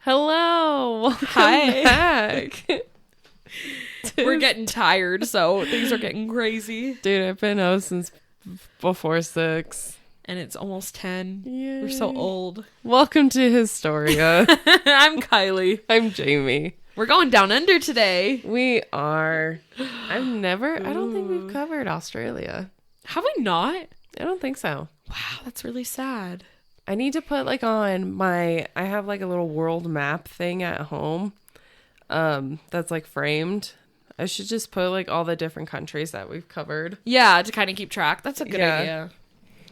Hello. Welcome Hi. back. We're getting tired, so things are getting crazy. Dude, I've been out since before 6. And it's almost 10. Yay. We're so old. Welcome to Historia. I'm Kylie. I'm Jamie. We're going down under today. We are. I don't think we've covered Australia. Have we not? I don't think so. Wow, that's really sad. I need to put I have like a little world map thing at home. That's like framed. I should just put like all the different countries that we've covered. Yeah, to kind of keep track. That's a good Yeah. idea.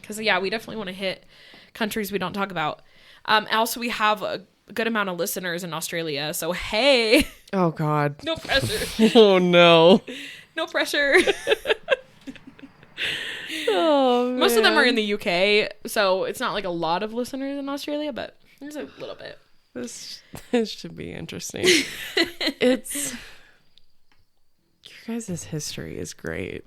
Because, we definitely want to hit countries we don't talk about. Also, we have a good amount of listeners in Australia. So, hey. Oh God. No pressure. Oh no. No pressure. Oh, Most of them are in the UK. So, it's not like a lot of listeners in Australia, but there's a little bit. This should be interesting. Your guys' history is great.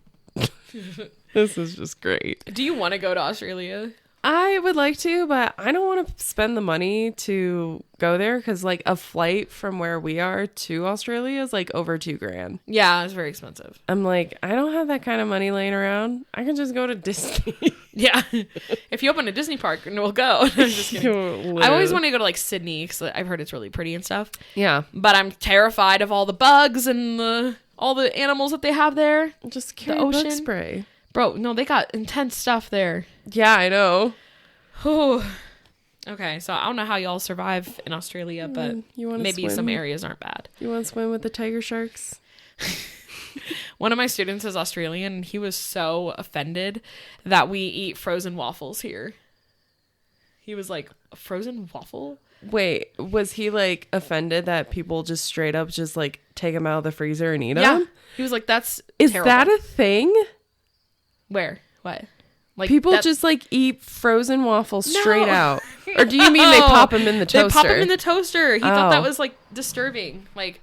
This is just great. Do you want to go to Australia? I would like to, but I don't want to spend the money to go there because like a flight from where we are to Australia is like over $2,000. Yeah, it's very expensive. I'm like, I don't have that kind of money laying around. I can just go to Disney. Yeah. If you open a Disney park, we'll go. I'm just kidding. I always want to go to like Sydney because I've heard it's really pretty and stuff. Yeah. But I'm terrified of all the bugs and all the animals that they have there. Just carry The bug ocean. spray. Bro, no, they got intense stuff there. Yeah, I know. Whew. Okay, so I don't know how y'all survive in Australia, but You wanna maybe swim? some areas aren't bad. You want to swim with the tiger sharks? One of my students is Australian, and he was so offended that we eat frozen waffles here. He was like, a frozen waffle? Wait, was he like offended that people just straight up just like take them out of the freezer and eat Yeah. them? He was like, that's Is terrible. that a thing? Where? What? Like People that- just like eat frozen waffles straight No. out. Or do you mean they pop them in the toaster? They pop them in the toaster. He thought that Oh. was like disturbing. Like,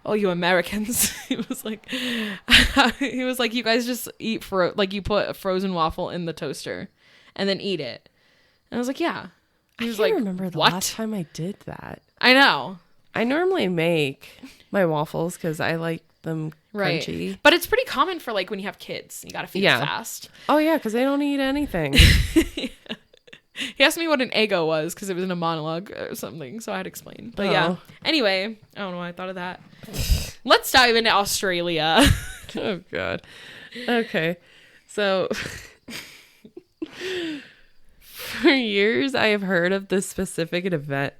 oh, you Americans. He was like, you guys just eat you put a frozen waffle in the toaster and then eat it. And I was like, yeah. He was I like, remember the what? last time I did that. I know. I normally make my waffles because I like them Right. crunchy. But it's pretty common for like when you have kids. You got to feed Yeah. them fast. Oh yeah, because they don't eat anything. He asked me what an Eggo was because it was in a monologue or something, so I had to explain. But yeah. Oh. Anyway, I don't know why I thought of that. Let's dive into Australia. Oh god. Okay. So for years I have heard of this specific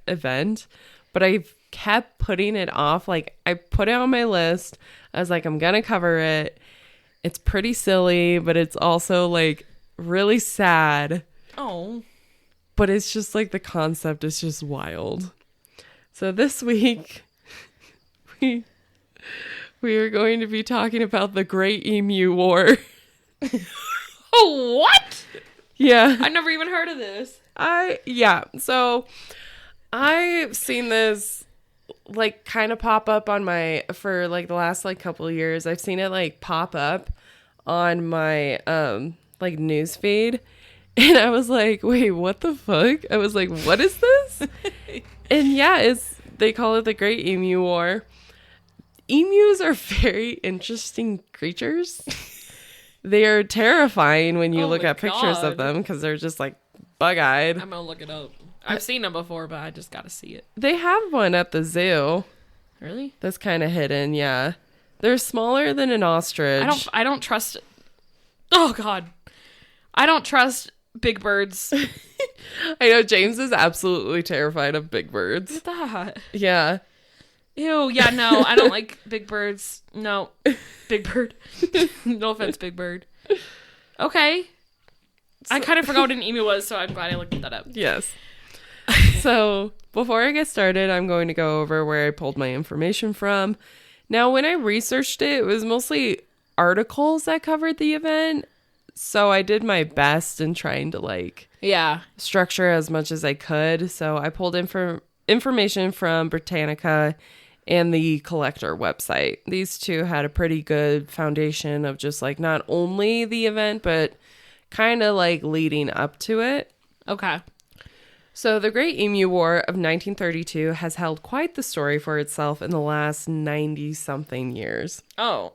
event, but I've kept putting it off. Like I put it on my list. I was like, I'm gonna cover it. It's pretty silly, but it's also like really sad. Oh. But it's just like the concept is just wild. So this week we are going to be talking about the Great Emu War. Oh, what? Yeah. I never even heard of this. So I've seen this like kind of pop up on for like the last like couple of years. I've seen it like pop up on my like news feed. And I was like, wait, what the fuck? I was like, what is this? And yeah, they call it the Great Emu War. Emus are very interesting creatures. They are terrifying when you look my at pictures of God. them because they're just like bug-eyed. I'm gonna look it up. I've seen them before, but I just gotta see it. They have one at the zoo Really? that's kind of hidden, yeah. They're smaller than an ostrich. I don't trust. Oh God, I don't trust big birds. I know James is absolutely terrified of big birds. What's that? Yeah. Ew. Yeah. No, I don't like big birds. No, big bird. No offense, big bird. Okay. I kind of forgot what an emu was, so I'm glad I looked that up. Yes. So before I get started, I'm going to go over where I pulled my information from. Now, when I researched it, it was mostly articles that covered the event. So I did my best in trying to like Yeah. structure as much as I could. So I pulled information from Britannica and the Collector website. These two had a pretty good foundation of just like not only the event, but kind of like leading up to it. Okay. So the Great Emu War of 1932 has held quite the story for itself in the last 90-something years. Oh.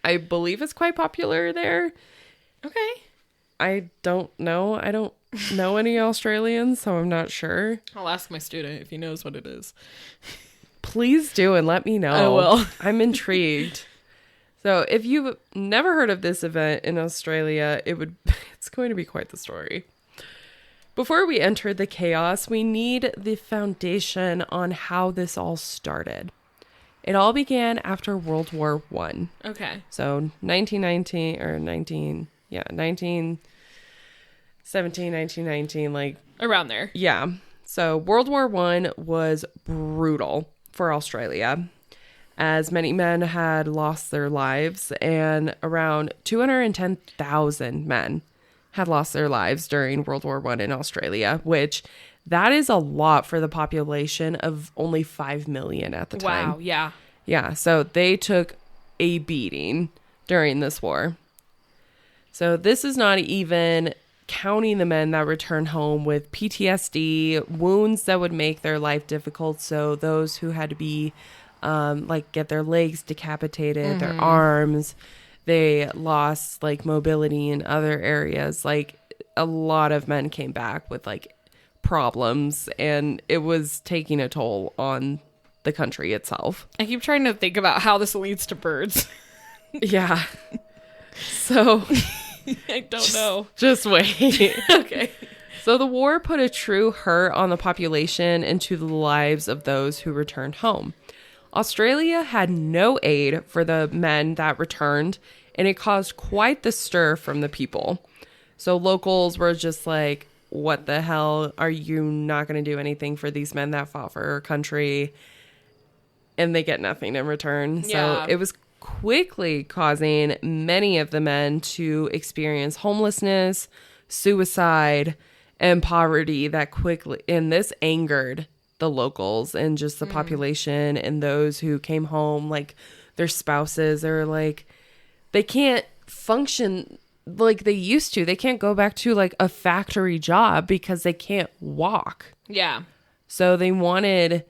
I believe it's quite popular there. Okay. I don't know. I don't know any Australians, so I'm not sure. I'll ask my student if he knows what it is. Please do and let me know. I will. I'm intrigued. So if you've never heard of this event in Australia, it's going to be quite the story. Before we enter the chaos, we need the foundation on how this all started. It all began after World War I. Okay. So 1917, 1919, like Around there. yeah. So World War I was brutal for Australia, as many men had lost their lives, and around 210,000 men had lost their lives during World War I in Australia, which that is a lot for the population of only 5 million at the time. Wow, yeah. Yeah, so they took a beating during this war. So this is not even counting the men that returned home with PTSD, wounds that would make their life difficult. So those who had to be get their legs decapitated, their arms, they lost like mobility in other areas. Like a lot of men came back with like problems, and it was taking a toll on the country itself. I keep trying to think about how this leads to birds. Yeah. So I don't know. just wait. Okay. So the war put a true hurt on the population and to the lives of those who returned home. Australia had no aid for the men that returned, and it caused quite the stir from the people. So locals were just like, what the hell? Are you not going to do anything for these men that fought for our country? And they get nothing in return. Yeah. So it was quickly causing many of the men to experience homelessness, suicide, and poverty and this angered the locals and just the population and those who came home, like their spouses are like, they can't function like they used to. They can't go back to like a factory job because they can't walk. Yeah. So they wanted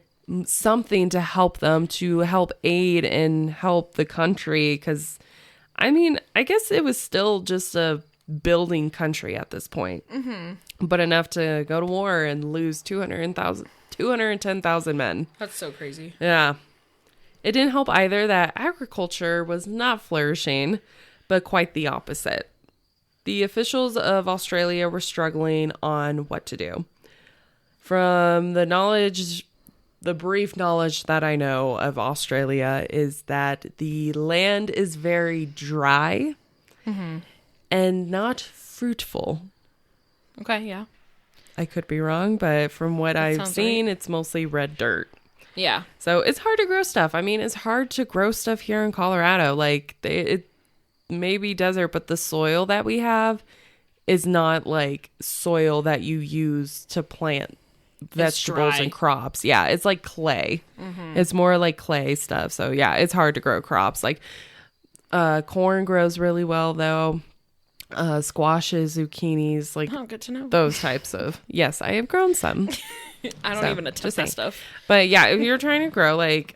something to help them, to help aid and help the country. Because, I mean, I guess it was still just a building country at this point. Mm-hmm. But enough to go to war and lose 210,000 men. That's so crazy. Yeah. It didn't help either that agriculture was not flourishing, but quite the opposite. The officials of Australia were struggling on what to do. From the brief knowledge that I know of Australia is that the land is very dry and not fruitful. Okay, yeah. I could be wrong, but from what I've seen, it's mostly red dirt. Yeah. So it's hard to grow stuff. I mean, it's hard to grow stuff here in Colorado. Like, it may be desert, but the soil that we have is not like soil that you use to plant vegetables and crops. Yeah, it's like clay. It's more like clay stuff. So yeah, it's hard to grow crops. Like corn grows really well though. Squashes, zucchinis, like Oh, good to know. those types of. Yes, I have grown some. I don't even attempt that stuff. But yeah, if you're trying to grow like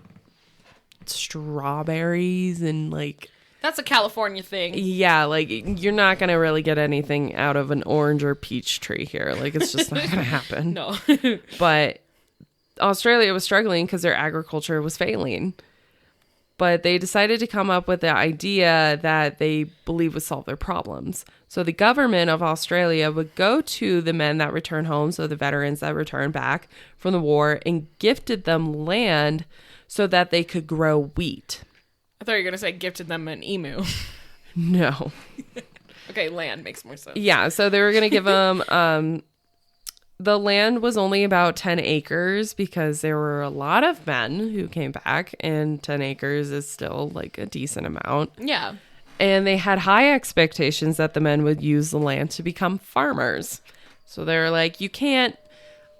strawberries and like That's a California thing. yeah, like you're not gonna really get anything out of an orange or peach tree here. Like it's just not gonna happen. No. But Australia was struggling because their agriculture was failing. But they decided to come up with the idea that they believe would solve their problems. So the government of Australia would go to the men that return home, so the veterans that return back from the war, and gifted them land so that they could grow wheat. I thought you were going to say gifted them an emu. No. Okay, land makes more sense. Yeah, so they were going to give them... the land was only about 10 acres because there were a lot of men who came back, and 10 acres is still like a decent amount. Yeah. And they had high expectations that the men would use the land to become farmers. So they're like, you can't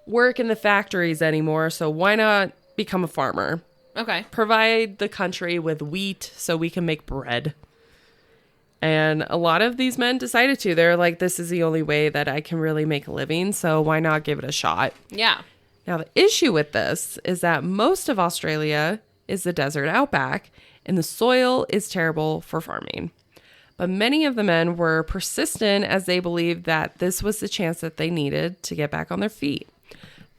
work in the factories anymore, so why not become a farmer? Okay. provide the country with wheat so we can make bread. And a lot of these men decided to. They're like, this is the only way that I can really make a living, so why not give it a shot? Yeah. Now, the issue with this is that most of Australia is the desert outback, and the soil is terrible for farming. But many of the men were persistent as they believed that this was the chance that they needed to get back on their feet.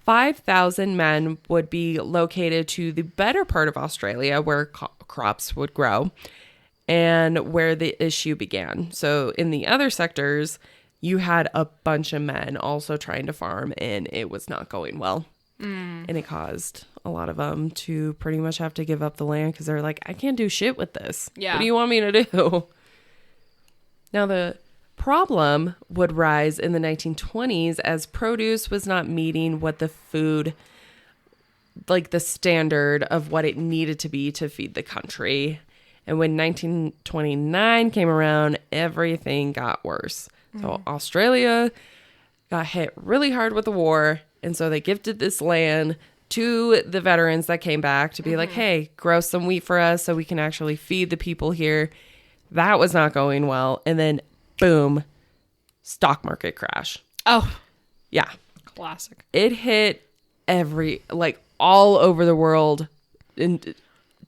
5,000 men would be located to the better part of Australia where crops would grow and where the issue began. So in the other sectors, you had a bunch of men also trying to farm, and it was not going well. And it caused a lot of them to pretty much have to give up the land because they're like, I can't do shit with this. Yeah. What do you want me to do? Now, the problem would rise in the 1920s as produce was not meeting what the food, like the standard of what it needed to be to feed the country. And when 1929 came around, everything got worse. So Australia got hit really hard with the war. And so they gifted this land to the veterans that came back to be like, hey, grow some wheat for us so we can actually feed the people here. That was not going well. And then, boom, stock market crash. Oh, Yeah. classic. It hit all over the world and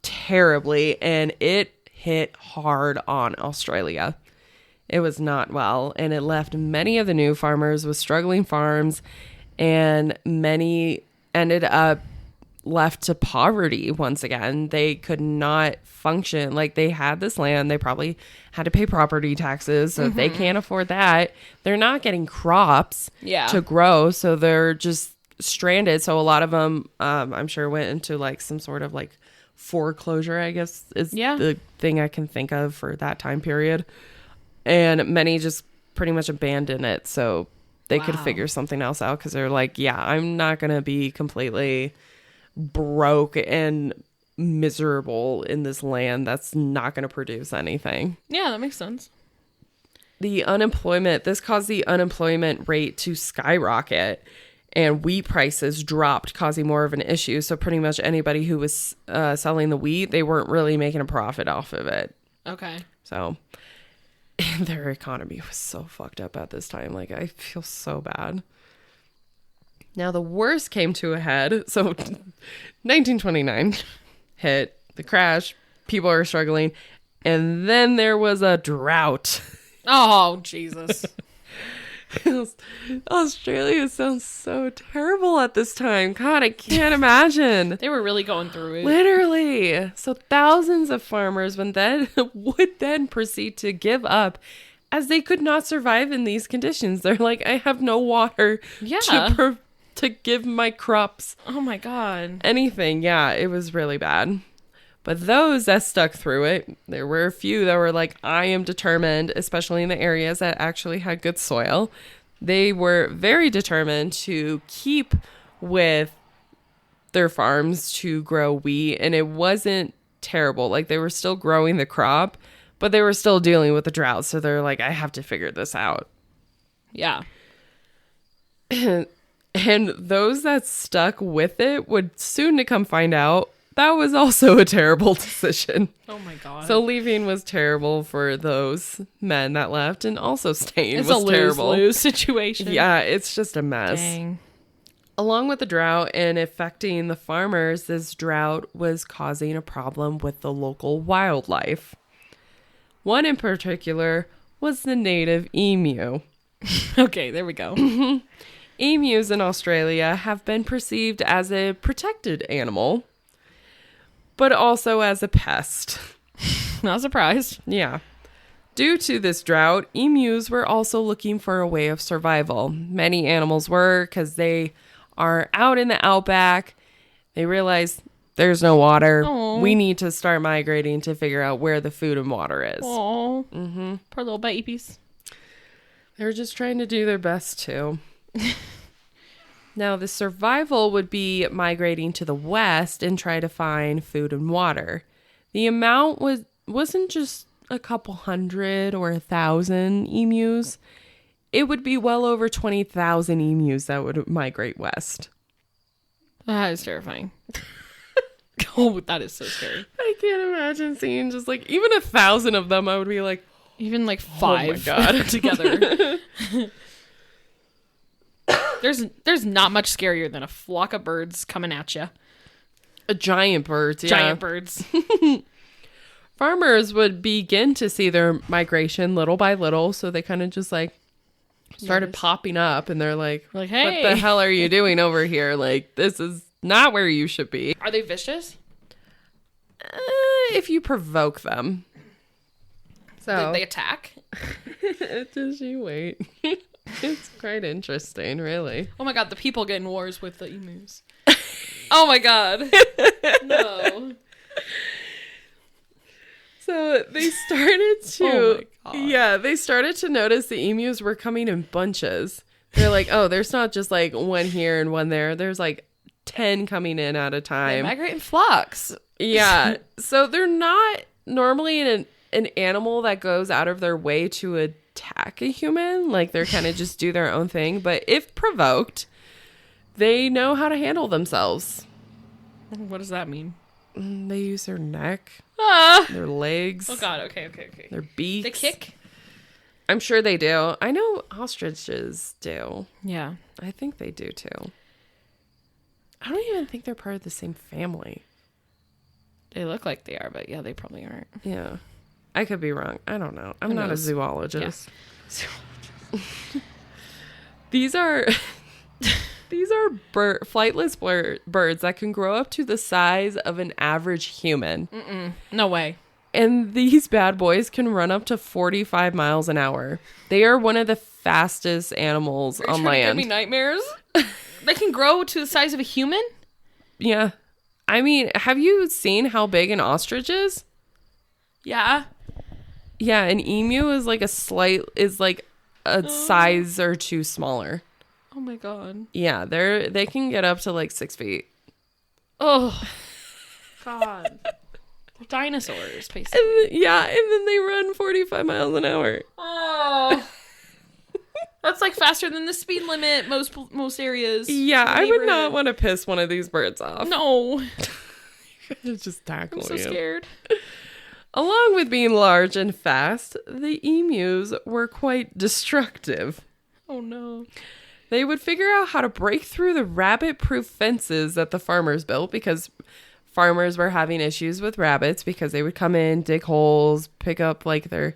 terribly. And it hit hard on Australia. It was not well. And it left many of the new farmers with struggling farms. And many ended up left to poverty once again. They could not function. Like, they had this land. They probably had to pay property taxes. So if they can't afford that, they're not getting crops to grow. So they're just stranded. So a lot of them, I'm sure, went into like some sort of like foreclosure, I guess is the thing I can think of for that time period. And many just pretty much abandoned it. So they could figure something else out because they're like, yeah, I'm not going to be completely broke and miserable in this land that's not going to produce anything. Yeah, that makes sense. This caused the unemployment rate to skyrocket, and wheat prices dropped, causing more of an issue. So pretty much anybody who was selling the wheat, they weren't really making a profit off of it. Okay. So their economy was so fucked up at this time. Like, I feel so bad. Now, the worst came to a head. So 1929 hit, the crash, people are struggling, and then there was a drought. Oh, Jesus. Australia sounds so terrible at this time. God, I can't imagine. They were really going through it. Literally. So thousands of farmers would then proceed to give up as they could not survive in these conditions. They're like, I have no water to give my crops. Oh my God. Anything. Yeah, it was really bad. But those that stuck through it, there were a few that were like, I am determined, especially in the areas that actually had good soil. They were very determined to keep with their farms to grow wheat. And it wasn't terrible. Like, they were still growing the crop, but they were still dealing with the drought. So they're like, I have to figure this out. Yeah. And those that stuck with it would soon to come find out that was also a terrible decision. Oh my God. So leaving was terrible for those men that left, and also staying it's was a terrible. lose-lose situation. Yeah, it's just a mess. Dang. Along with the drought and affecting the farmers, this drought was causing a problem with the local wildlife. One in particular was the native emu. Okay, there we go. Emus in Australia have been perceived as a protected animal, but also as a pest. Not surprised. Yeah. Due to this drought, emus were also looking for a way of survival. Many animals were, because they are out in the outback. They realize there's no water. Aww. We need to start migrating to figure out where the food and water is. Oh, poor little babies. They're just trying to do their best too. Now, the survival would be migrating to the west and try to find food and water. The amount wasn't just a couple hundred or 1,000 emus. It would be well over 20,000 emus that would migrate west. That is terrifying. Oh, that is so scary. I can't imagine seeing just like even 1,000 of them. I would be like, Even like oh my 5 God. together. There's not much scarier than a flock of birds coming at you. a giant bird. Yeah. Giant birds. Farmers would begin to see their migration little by little, so they kind of just like started Notice. popping up, and they're like, Like, what hey. the hell are you doing over here? Like, this is not where you should be. Are they vicious? If you provoke them. So, They attack? just you wait. It's quite interesting, really. Oh my god, the people get in wars with the emus. Oh my god. No. So they started to, Oh my God. yeah, they started to notice the emus were coming in bunches. They're like, oh, there's not just like one here and one there. There's like 10 coming in at a They time. migrate in flocks. Yeah. So they're not normally an animal that goes out of their way to attack a human. Like they're kind of just do their own thing. But if provoked, they know how to handle themselves. What does that mean? They use their neck, Ah. their legs, Oh god, okay. their beaks. They kick? I'm sure they do. I know ostriches do. Yeah. I think they do too. I don't even think they're part of the same family. They look like they are, but yeah, they probably aren't. Yeah. I could be wrong. I don't know. I'm Who not a knows? zoologist. These are flightless birds that can grow up to the size of an average human. No way. And these bad boys can run up to 45 miles an hour. They are one of the fastest animals on Give land. me nightmares. They can grow to the size of a human? Yeah. I mean, have you seen how big an ostrich is? Yeah. Yeah, an emu is like a size or two smaller. Oh my god. Yeah, they can get up to like 6 feet. Oh. God. They're dinosaurs, basically. And then they run 45 miles an hour. Oh. That's like faster than the speed limit most areas. Yeah, I would not Neighborhood. want to piss one of these birds off. No. Just tackle I'm so you. scared. Along with being large and fast, the emus were quite destructive. Oh no. They would figure out how to break through the rabbit-proof fences that the farmers built because farmers were having issues with rabbits because they would come in, dig holes, pick up like their...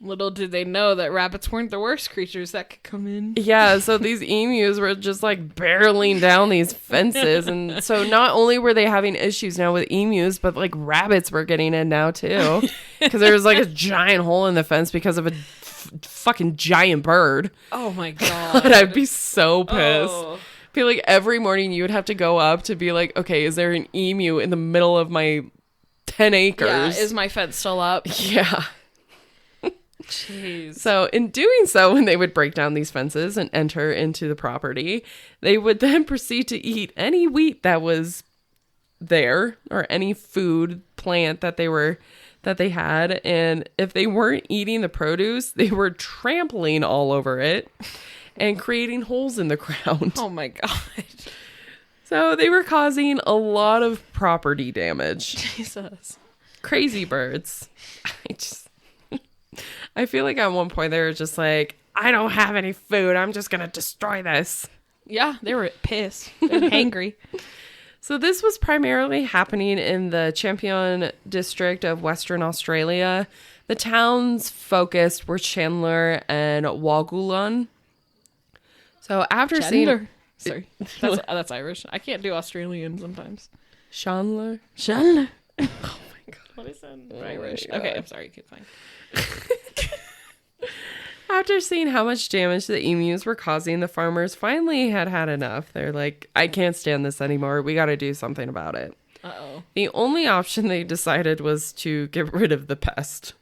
Little did they know that rabbits weren't the worst creatures that could come in. Yeah, so these emus were just like barreling down these fences. And so not only were they having issues now with emus, but like rabbits were getting in now too. Because there was like a giant hole in the fence because of a fucking giant bird. Oh my god. And I'd be so pissed. Oh. I feel like every morning you would have to go up to be like, okay, is there an emu in the middle of my 10 acres? Yeah, is my fence still up? Yeah. Jeez. So in doing so, when they would break down these fences and enter into the property, they would then proceed to eat any wheat that was there or any food plant that they had. And if they weren't eating the produce, they were trampling all over it and creating holes in the ground. Oh my god. So they were causing a lot of property damage. Jesus. Crazy birds. I feel like at one point they were just like, I don't have any food. I'm just going to destroy this. Yeah, they were pissed. They were hangry. So this was primarily happening in the Champion district of Western Australia. The towns focused were Chandler and Wagulon. So after seeing... Sorry. That's Irish. I can't do Australian sometimes. Chandler? Chandler. Oh my God. What is that? Oh Irish. my God. Okay, I'm sorry. Keep going. After seeing how much damage the emus were causing, the farmers finally had enough. They're like, I can't stand this anymore. We got to do something about it. Uh-oh. The only option they decided was to get rid of the pest.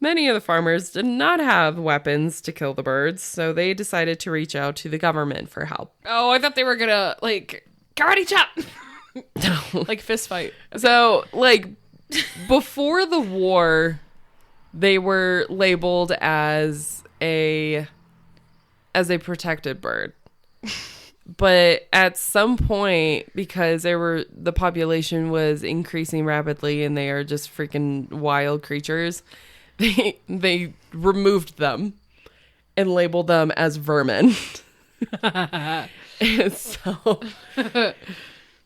Many of the farmers did not have weapons to kill the birds, so they decided to reach out to the government for help. Oh, I thought they were gonna, like, karate chop! No. Like, fist fight. So, like, before the war, they were labeled as a protected bird. But at some point, because the population was increasing rapidly and they are just freaking wild creatures, they removed them and labeled them as vermin. And so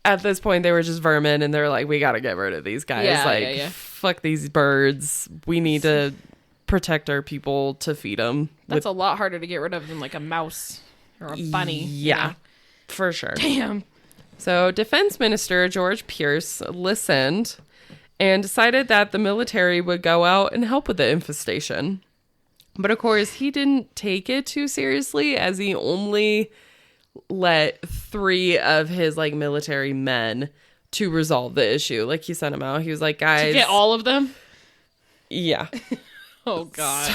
at this point they were just vermin, and they're like, we gotta get rid of these guys. Fuck these birds. We need to protect our people to feed them. That's a lot harder to get rid of than like a mouse or a bunny. Yeah, for sure. Damn. So Defense Minister George Pierce listened and decided that the military would go out and help with the infestation. But of course, he didn't take it too seriously, as he only let 3 of his like military men to resolve the issue. Like, he sent them out. He was like, guys, To get all of them? yeah. Oh, God.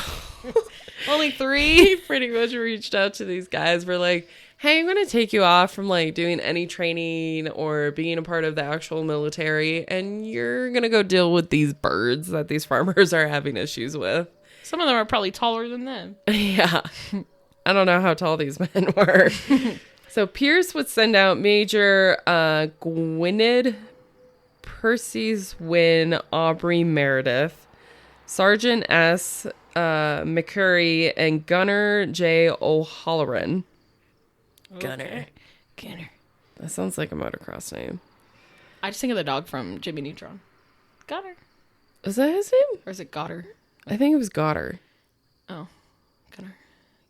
Only 3? He pretty much reached out to these guys. We're like, hey, I'm going to take you off from like doing any training or being a part of the actual military, and you're going to go deal with these birds that these farmers are having issues with. Some of them are probably taller than them. Yeah. I don't know how tall these men were. So Pierce would send out Major Gwynedd, Percy's Wynn, Aubrey Meredith, Sergeant S. McCurry, and Gunner J. O'Halloran. Gunner. That sounds like a motocross name. I just think of the dog from Jimmy Neutron. Gunner. Is that his name? Or is it Goddard? I think it was Goddard. Oh.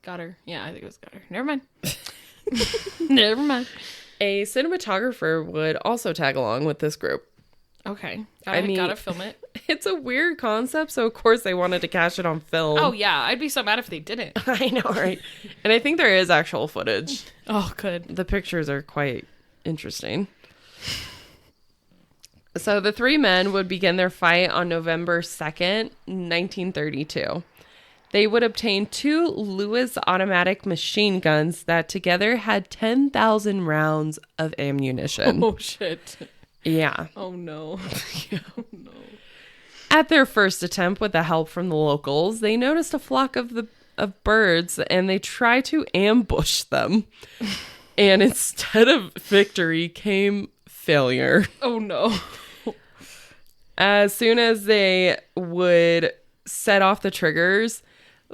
Goddard. Yeah, I think it was Goddard. Never mind. Never mind. A cinematographer would also tag along with this group. Okay. Gotta film it. It's a weird concept, so of course they wanted to catch it on film. Oh, yeah. I'd be so mad if they didn't. I know, right? And I think there is actual footage. Oh, good. The pictures are quite interesting. So the 3 men would begin their fight on November 2nd, 1932. They would obtain 2 Lewis automatic machine guns that together had 10,000 rounds of ammunition. Oh, shit. Yeah. Oh, no. Oh, no. At their first attempt with the help from the locals, they noticed a flock of birds, and they tried to ambush them. And instead of victory came failure. Oh, no. As soon as they would set off the triggers,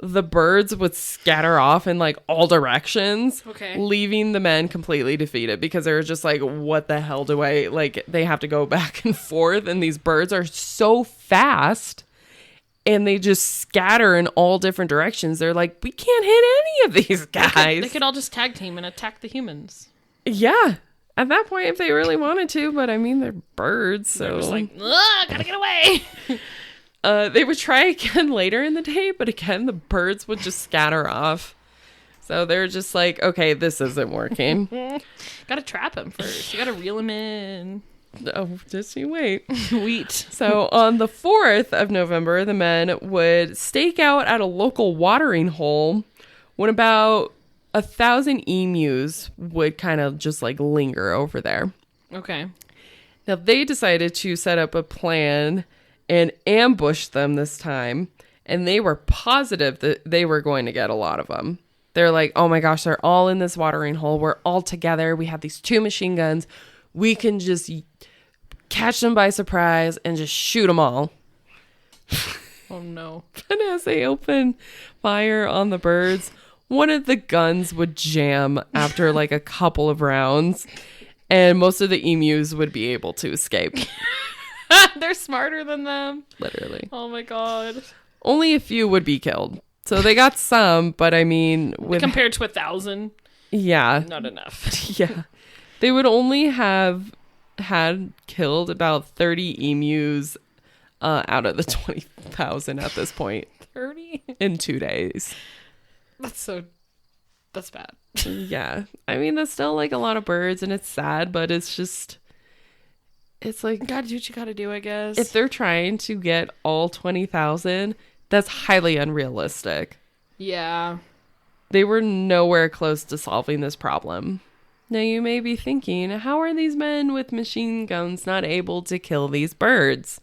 the birds would scatter off in like all directions, Okay. leaving the men completely defeated, because they were just like, what the hell do I, like, they have to go back and forth, and these birds are so fast and they just scatter in all different directions. They're like, we can't hit any of these guys. They could all just tag team and attack the humans. Yeah. At that point, if they really wanted to, but I mean, they're birds, so They're just like, ugh, gotta get away. They would try again later in the day, but again, the birds would just scatter off. So they're just like, okay, this isn't working. Gotta trap him first. You gotta reel him in. Oh, just you wait. Wheat. So on the 4th of November, the men would stake out at a local watering hole when about 1,000 emus would kind of just like linger over there. Okay. Now they decided to set up a plan and ambush them this time, and they were positive that they were going to get a lot of them. They're like, oh my gosh, they're all in this watering hole. We're all together. We have these 2 machine guns. We can just catch them by surprise and just shoot them all. Oh no. And as they open fire on the birds, one of the guns would jam after like a couple of rounds, and most of the emus would be able to escape. They're smarter than them. Literally. Oh my god. Only a few would be killed. So they got some, but I mean, with Compared to 1,000, yeah, not enough. yeah, they would only have had killed about 30 emus out of the 20,000 at this point 30? in 2 days. That's bad. Yeah, I mean, that's still like a lot of birds, and it's sad, but it's just, it's like, Gotta do what you gotta do, I guess. if they're trying to get all 20,000, that's highly unrealistic. Yeah. They were nowhere close to solving this problem. Now you may be thinking, how are these men with machine guns not able to kill these birds?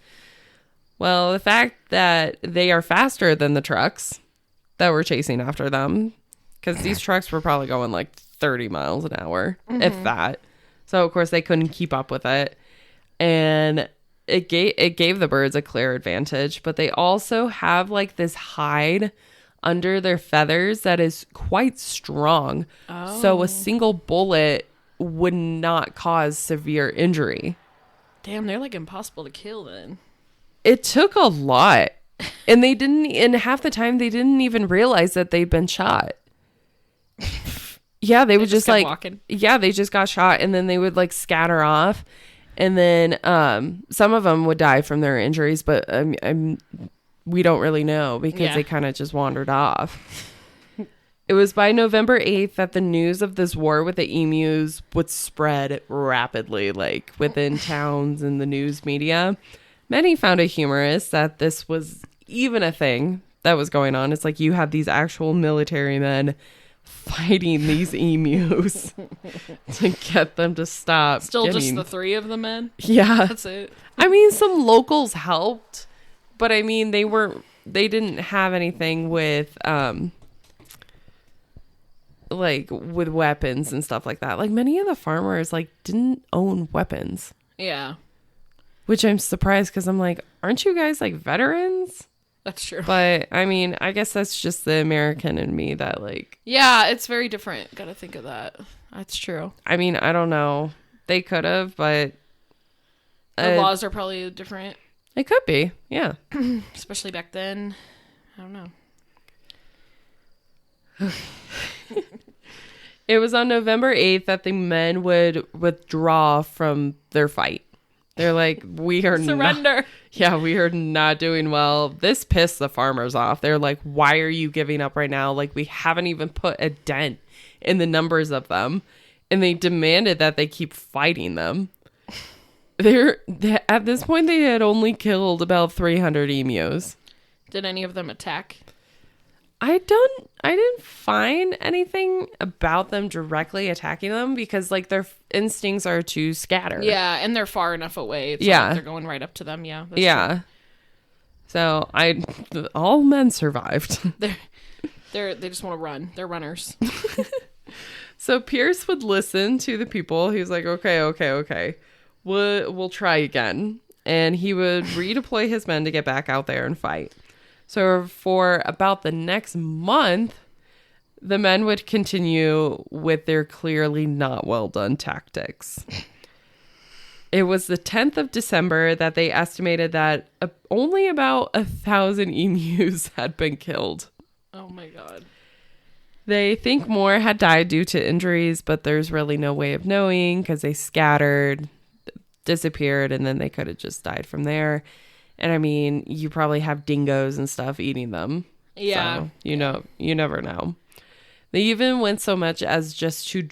Well, the fact that they are faster than the trucks that were chasing after them, because these trucks were probably going like 30 miles an hour, if that. So, of course, they couldn't keep up with it. And it gave the birds a clear advantage. But they also have like this hide under their feathers that is quite strong. So a single bullet would not cause severe injury. Damn, they're like impossible to kill then. It took a lot. And half the time they didn't even realize that they'd been shot. Yeah, they would just kept like walking. Yeah, they just got shot and then they would like scatter off. And then some of them would die from their injuries, but we don't really know because they kind of just wandered off. It was by November 8th that the news of this war with the emus would spread rapidly, like within towns and the news media. Many found it humorous that this was even a thing that was going on. It's like you have these actual military men fighting these emus to get them to stop. Still just the three of the men? Yeah. That's it. I mean, some locals helped, but I mean, they didn't have anything with, like with weapons and stuff like that. Like many of the farmers like didn't own weapons. Yeah. Which I'm surprised because I'm like, aren't you guys like veterans? That's true. But I mean, I guess that's just the American in me that like. Yeah, it's very different. Gotta think of that. That's true. I mean, I don't know. They could have, but The laws are probably different. It could be, yeah. Especially back then. I don't know. It was on November 8th that the men would withdraw from their fight. They're like, we are surrender. We are not doing well. This pissed the farmers off. They're like, why are you giving up right now? Like, we haven't even put a dent in the numbers of them. And they demanded that they keep fighting them. At this point, they had only killed about 300 emus. Did any of them attack? I didn't find anything about them directly attacking them because like their instincts are to scatter. Yeah, and they're far enough away. It's not like they're going right up to them. Yeah. That's true. So all men survived. They just want to run. They're runners. So Pierce would listen to the people. He was like, okay. We'll try again. And he would redeploy his men to get back out there and fight. So for about the next month, the men would continue with their clearly not well done tactics. It was the 10th of December that they estimated that only about 1,000 emus had been killed. Oh my God. They think more had died due to injuries, but there's really no way of knowing because they scattered, disappeared, and then they could have just died from there. And I mean, you probably have dingoes and stuff eating them. Yeah. So, you never know. They even went so much as just to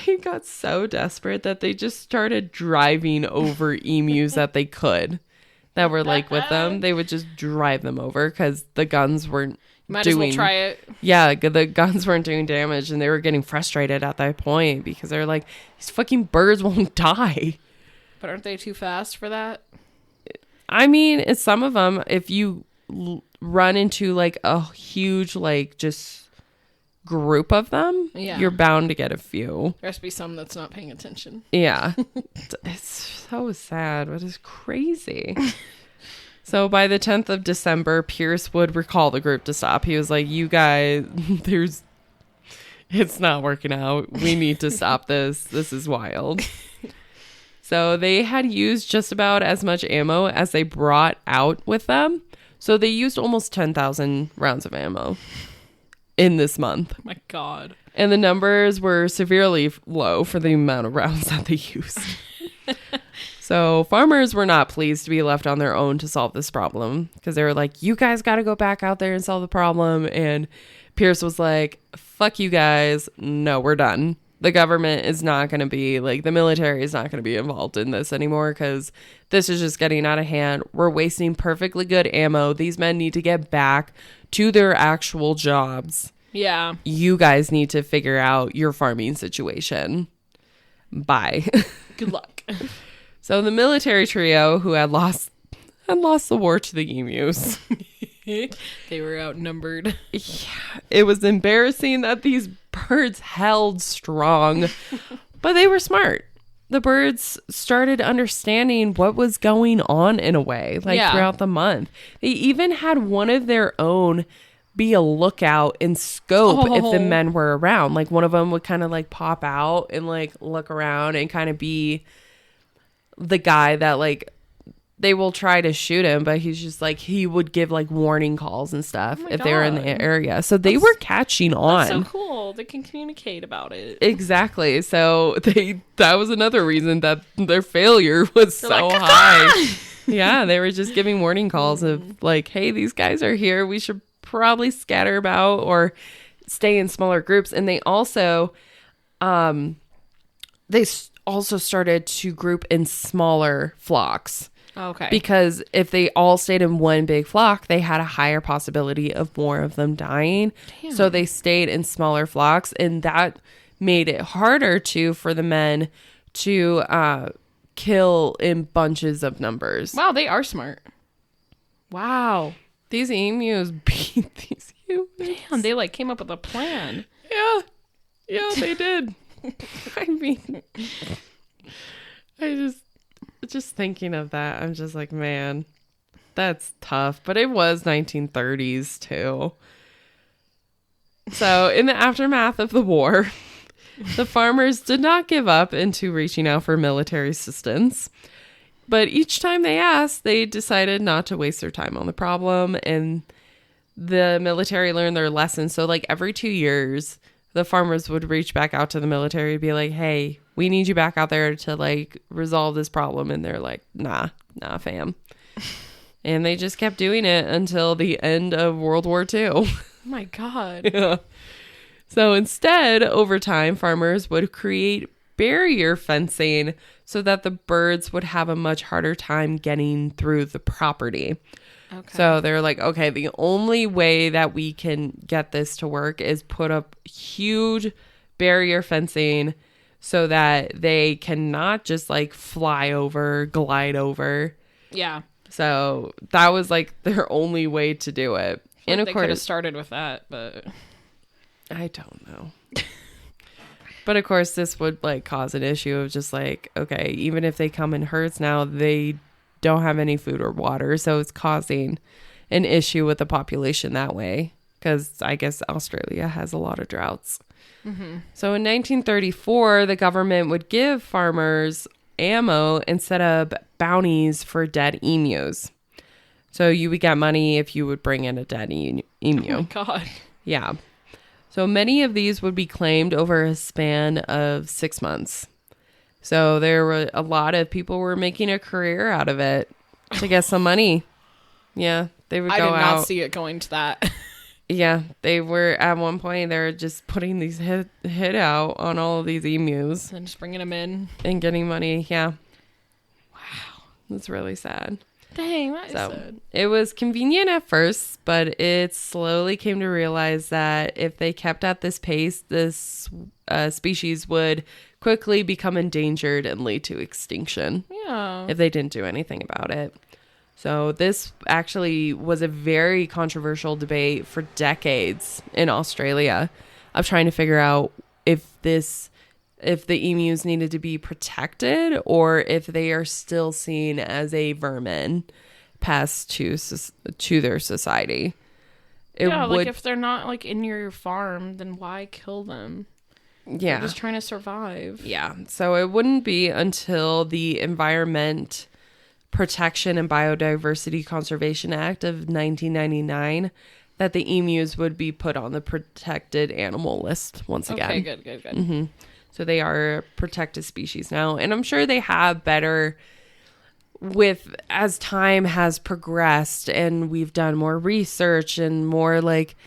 they got so desperate that they just started driving over emus that they could that were like with them. They would just drive them over because the guns weren't Might as well try it. Yeah, the guns weren't doing damage and they were getting frustrated at that point because they're like, these fucking birds won't die. But aren't they too fast for that? I mean, it's some of them. If you run into like a huge, like just group of them, you're bound to get a few. There has to be some that's not paying attention. Yeah. It's so sad, but it's crazy. So by the 10th of December, Pierce would recall the group to stop. He was like, you guys, it's not working out. We need to stop this. This is wild. So they had used just about as much ammo as they brought out with them. So they used almost 10,000 rounds of ammo in this month. Oh my God. And the numbers were severely low for the amount of rounds that they used. So farmers were not pleased to be left on their own to solve this problem because they were like, you guys got to go back out there and solve the problem. And Pierce was like, fuck you guys. No, we're done. The government is not going to be like, the military is not going to be involved in this anymore because this is just getting out of hand. We're wasting perfectly good ammo. These men need to get back to their actual jobs. Yeah. You guys need to figure out your farming situation. Bye. Good luck. So the military trio who had lost the war to the emus. They were outnumbered. Yeah, it was embarrassing that these birds held strong, but they were smart. The birds started understanding what was going on in a way, like throughout the month. They even had one of their own be a lookout and scope if the men were around. Like one of them would kind of like pop out and like look around and kind of be the guy that like they will try to shoot him, but he's just like, he would give like warning calls and stuff if they were in the area. So they were catching on. That's so cool. They can communicate about it. Exactly. So that was another reason that their failure was so high. Yeah, they were just giving warning calls of like, hey, these guys are here. We should probably scatter about or stay in smaller groups. And they also started to group in smaller flocks. Okay. Because if they all stayed in one big flock, they had a higher possibility of more of them dying. Damn. So they stayed in smaller flocks, and that made it harder for the men to kill in bunches of numbers. Wow, they are smart. Wow. These emus beat these humans. Damn, they like came up with a plan. Yeah, they did. I mean, I just thinking of that, I'm just like, man, that's tough. But it was 1930s too. So in the aftermath of the war, the farmers did not give up into reaching out for military assistance. But each time they asked, they decided not to waste their time on the problem, and the military learned their lesson. So like every 2 years, the farmers would reach back out to the military and be like, hey, we need you back out there to like resolve this problem. And they're like, nah, fam. And they just kept doing it until the end of World War II. Oh my God. Yeah. So instead, over time, farmers would create barrier fencing so that the birds would have a much harder time getting through the property. Okay. So they're like, okay, the only way that we can get this to work is put up huge barrier fencing so that they cannot just like fly over, glide over. Yeah. So that was like their only way to do it. And of course, they could have started with that, but I don't know. But of course, this would like cause an issue of just like, okay, even if they come in herds now, they don't have any food or water. So it's causing an issue with the population that way. Because I guess Australia has a lot of droughts. Mm-hmm. So in 1934, the government would give farmers ammo and set up bounties for dead emus. So you would get money if you would bring in a dead emu. Oh my God. Yeah. So many of these would be claimed over a span of 6 months. So there were a lot of people were making a career out of it to get some money. Yeah, they would go out. I did not see it going to that. Yeah, they were at one point. They were just putting these hit out on all of these emus and just bringing them in and getting money. Yeah. Wow, that's really sad. Dang, that is sad. It was convenient at first, but it slowly came to realize that if they kept at this pace, this species would quickly become endangered and lead to extinction. Yeah. If they didn't do anything about it. So this actually was a very controversial debate for decades in Australia of trying to figure out if the emus needed to be protected or if they are still seen as a vermin pest to their society. Like if they're not like in your farm, then why kill them? Yeah. They're just trying to survive. Yeah. So it wouldn't be until the Environment Protection and Biodiversity Conservation Act of 1999 that the emus would be put on the protected animal list once again. Okay, good. Mm-hmm. So they are a protected species now. And I'm sure they have better as time has progressed and we've done more research and more like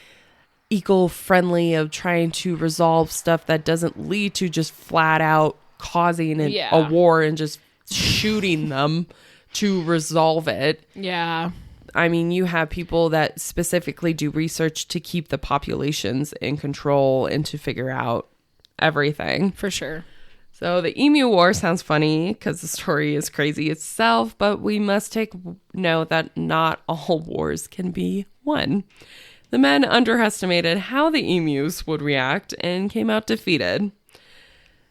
eco-friendly of trying to resolve stuff that doesn't lead to just flat out causing a war and just shooting them to resolve it. Yeah. I mean, you have people that specifically do research to keep the populations in control and to figure out everything. For sure. So the Emu War sounds funny because the story is crazy itself, but we must take note that not all wars can be won. The men underestimated how the emus would react and came out defeated.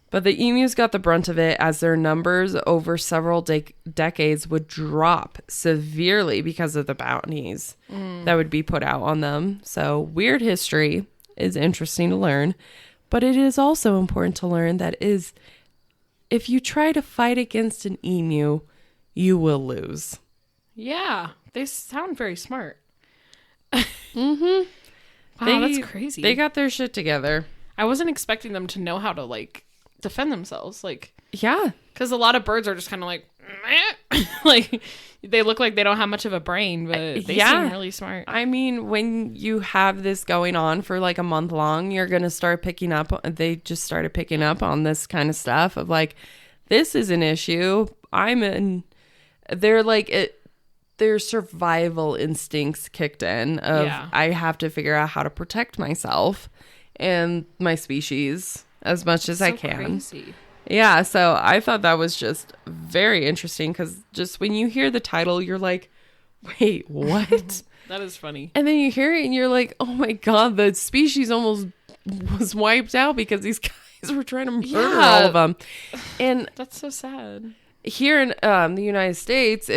But the emus got the brunt of it as their numbers over several decades would drop severely because of the bounties that would be put out on them. So weird history is interesting to learn, but it is also important to learn that if you try to fight against an emu, you will lose. Yeah, they sound very smart. Mm-hmm. Wow, that's crazy. They got their shit together. I wasn't expecting them to know how to like defend themselves, like, yeah, because a lot of birds are just kind of like meh. Like they look like they don't have much of a brain, but they seem really smart. I mean, when you have this going on for like a month long, you're gonna start picking up. They just started picking up on this kind of stuff of like, this is an issue. They're like their survival instincts kicked in of I have to figure out how to protect myself and my species as much as I can. Crazy. Yeah, so I thought that was just very interesting because just when you hear the title, you're like, wait, what? That is funny. And then you hear it and you're like, oh my God, the species almost was wiped out because these guys were trying to murder all of them. And that's so sad. Here in the United States,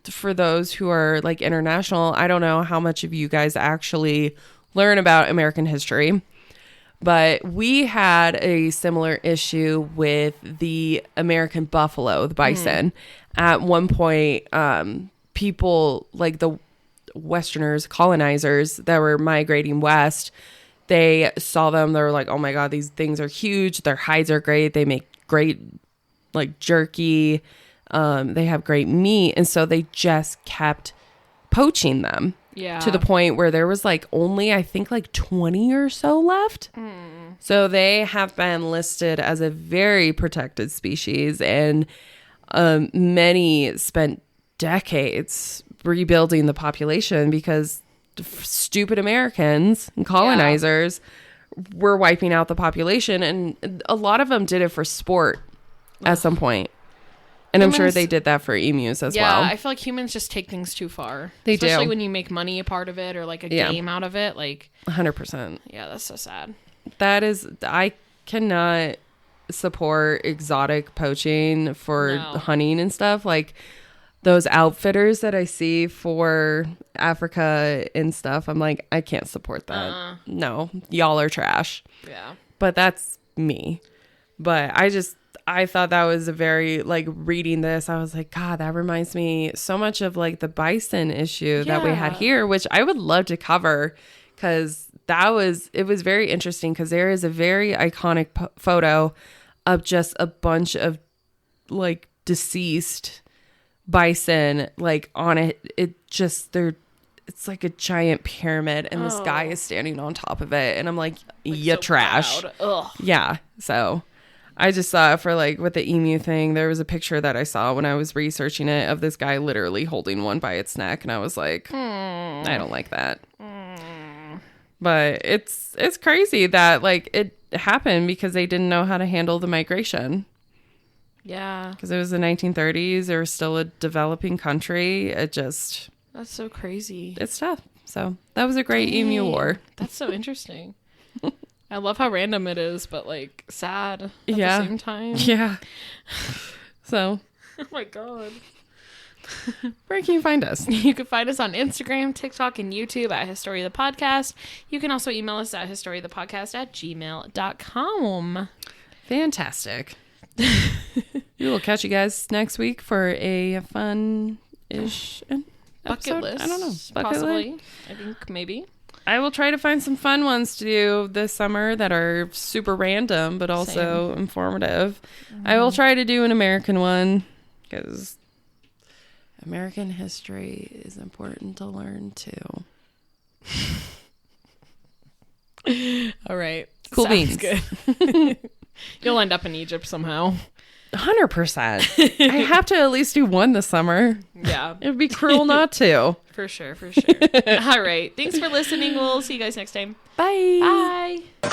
for those who are like international, I don't know how much of you guys actually learn about American history. But we had a similar issue with the American buffalo, the bison. At one point, people like the Westerners, colonizers that were migrating west, they saw them. They were like, oh my God, these things are huge. Their hides are great. They make great like jerky. They have great meat. And so they just kept poaching them. Yeah. To the point where there was like only, I think, like 20 or so left. So they have been listed as a very protected species, and many spent decades rebuilding the population because stupid Americans and colonizers were wiping out the population, and a lot of them did it for sport at some point. And I'm sure they did that for emus as well. Yeah, I feel like humans just take things too far. They do. Especially when you make money a part of it or like a game out of it. Like 100%. Yeah, that's so sad. I cannot support exotic poaching for hunting and stuff. Like those outfitters that I see for Africa and stuff, I'm like, I can't support that. No, y'all are trash. Yeah. But that's me. But I thought that was a very, like, reading this, I was like, God, that reminds me so much of, like, the bison issue that we had here, which I would love to cover because it was very interesting because there is a very iconic photo of just a bunch of, like, deceased bison, like, on it. It's like a giant pyramid and this guy is standing on top of it. And I'm like you so trash. Ugh. Yeah. So I just saw for like with the emu thing, there was a picture that I saw when I was researching it of this guy literally holding one by its neck. And I was like, I don't like that. But it's crazy that like it happened because they didn't know how to handle the migration. Yeah. Because it was the 1930s. They were still a developing country. That's so crazy. It's tough. So that was a great emu war. That's so interesting. I love how random it is, but like sad at the same time. Yeah. So. Oh my God. Where can you find us? You can find us on Instagram, TikTok, and YouTube at Historia the Podcast. You can also email us at historiathepodcast@gmail.com. Fantastic. We will catch you guys next week for a fun-ish bucket list. I don't know. Possibly. I think maybe. I will try to find some fun ones to do this summer that are super random, but also informative. I will try to do an American one because American history is important to learn too. All right. Cool Sounds beans. Good. You'll end up in Egypt somehow. 100%. I have to at least do one this summer. Yeah. It'd be cruel not to. For sure. All right. Thanks for listening. We'll see you guys next time. Bye. Bye.